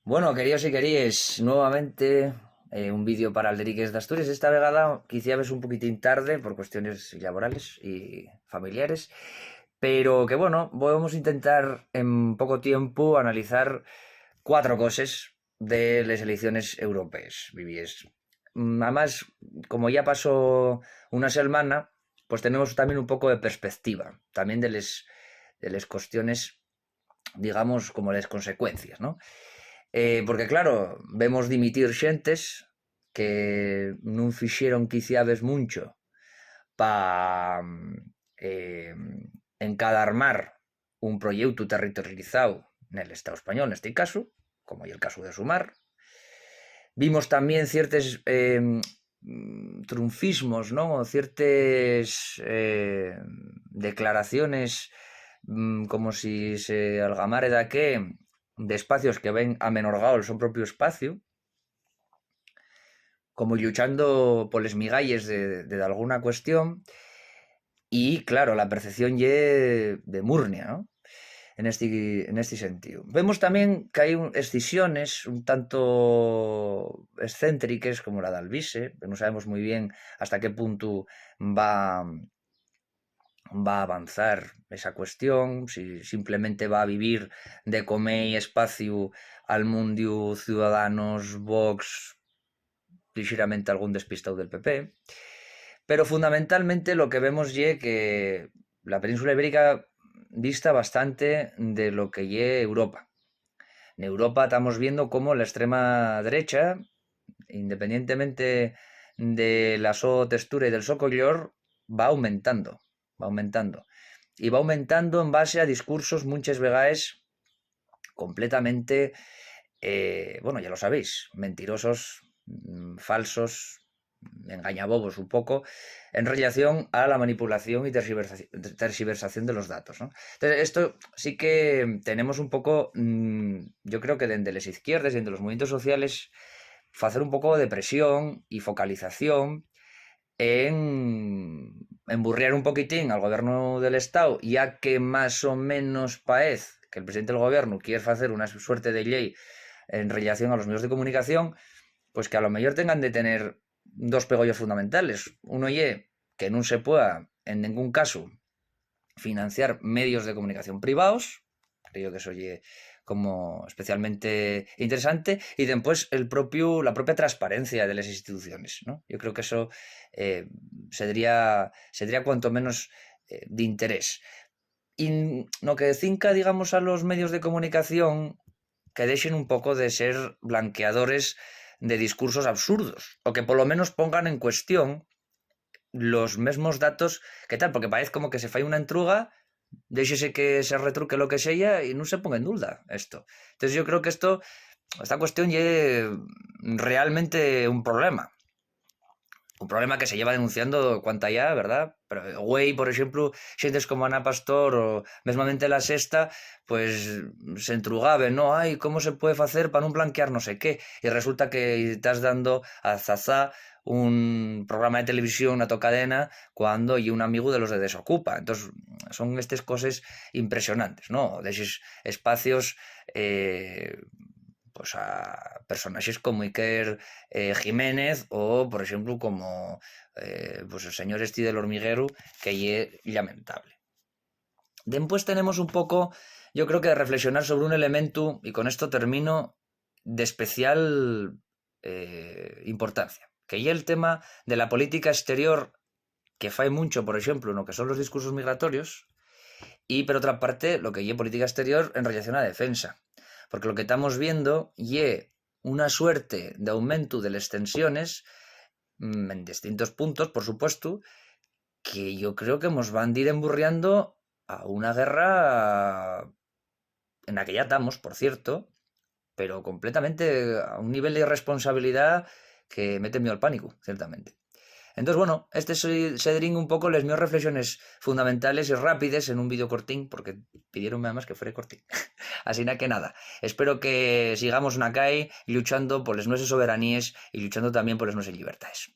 Bueno, queridos y queríes, nuevamente un vídeo para Alderiques de Asturias. Esta vegada quizá ves un poquitín tarde por cuestiones laborales y familiares, pero que bueno, vamos a intentar en poco tiempo analizar cuatro cosas de las elecciones europeas, vivies. Además, como ya pasó una semana, pues tenemos también un poco de perspectiva, también de las cuestiones, digamos, como las consecuencias, ¿no? Porque claro, vemos dimitir xentes que non fixeron quiciabes muncho pa encadarmar un proyecto territorializado nel Estado español, neste caso, como é el caso de Sumar. Vimos tamén ciertos triunfismos, non? O ciertas declaraciones como si se algamare daqué de espacios que ven amenorgado el su propio espacio, como luchando por les migalles de alguna cuestión, y claro, la percepción ye de Murnia, ¿no? En este sentido. Vemos también que hay escisiones un tanto excéntricas, como la de Alvise, que no sabemos muy bien hasta qué punto va, va a avanzar esa cuestión, si simplemente va a vivir de comer y espacio al mundo Ciudadanos, Vox, ligeramente algún despistado del PP. Pero fundamentalmente lo que vemos es que la península ibérica dista bastante de lo que es Europa. En Europa estamos viendo cómo la extrema derecha, independientemente de la so textura y del so color, va aumentando, va aumentando. Y va aumentando en base a discursos muchas veces completamente, bueno, ya lo sabéis, mentirosos, falsos, engañabobos un poco, en relación a la manipulación y tergiversación de los datos, ¿no? Entonces, esto sí que tenemos un poco, yo creo que desde las izquierdas y desde los movimientos sociales, hacer un poco de presión y focalización en emburriar un poquitín al gobierno del Estado, ya que más o menos parece que el presidente del gobierno quiere hacer una suerte de ley en relación a los medios de comunicación, pues que a lo mejor tengan de tener dos pegollos fundamentales. Uno y que no se pueda en ningún caso financiar medios de comunicación privados, creo que eso es como especialmente interesante, y después la propia transparencia de las instituciones, ¿no? Yo creo que eso sería cuanto menos de interés. Y lo que cinca, digamos, a los medios de comunicación, que dejen un poco de ser blanqueadores de discursos absurdos, o que por lo menos pongan en cuestión los mismos datos que tal, porque parece como que se fai una entruga, déxese que se retruque lo que sea y no se ponga en duda esto. Entonces yo creo que esta cuestión es realmente un problema. Un problema que se lleva denunciando cuanta ya, ¿verdad? Pero güey, por ejemplo, xentes como Ana Pastor o mesmamente La Sexta, pues se entrugaben, ¿no? Ay, ¿cómo se puede hacer para no blanquear no sé qué? Y resulta que estás dando a Zazá un programa de televisión a tu cadena cuando y un amigo de los de Desocupa. Entonces, son estas cosas impresionantes, ¿no? De esos espacios pues a personajes como Iker Jiménez o, por ejemplo, como pues el señor Esti del Hormiguero, que es lamentable. Después tenemos un poco, yo creo que de reflexionar sobre un elemento, y con esto termino, de especial importancia, que es el tema de la política exterior, que fai mucho, por ejemplo, en lo que son los discursos migratorios, y por otra parte, lo que es política exterior en relación a la defensa. Porque lo que estamos viendo es una suerte de aumento de las tensiones en distintos puntos, por supuesto, que yo creo que nos van a ir emburriando a una guerra en la que ya estamos, por cierto, pero completamente a un nivel de irresponsabilidad que mete miedo al pánico, ciertamente. Entonces, bueno, se un poco las mis reflexiones fundamentales y rápidas en un vídeo cortín, porque pidieronme además que fuera cortín. Así que nada, espero que sigamos una CAI luchando por las nuestras soberanías y luchando también por las nuestras libertades.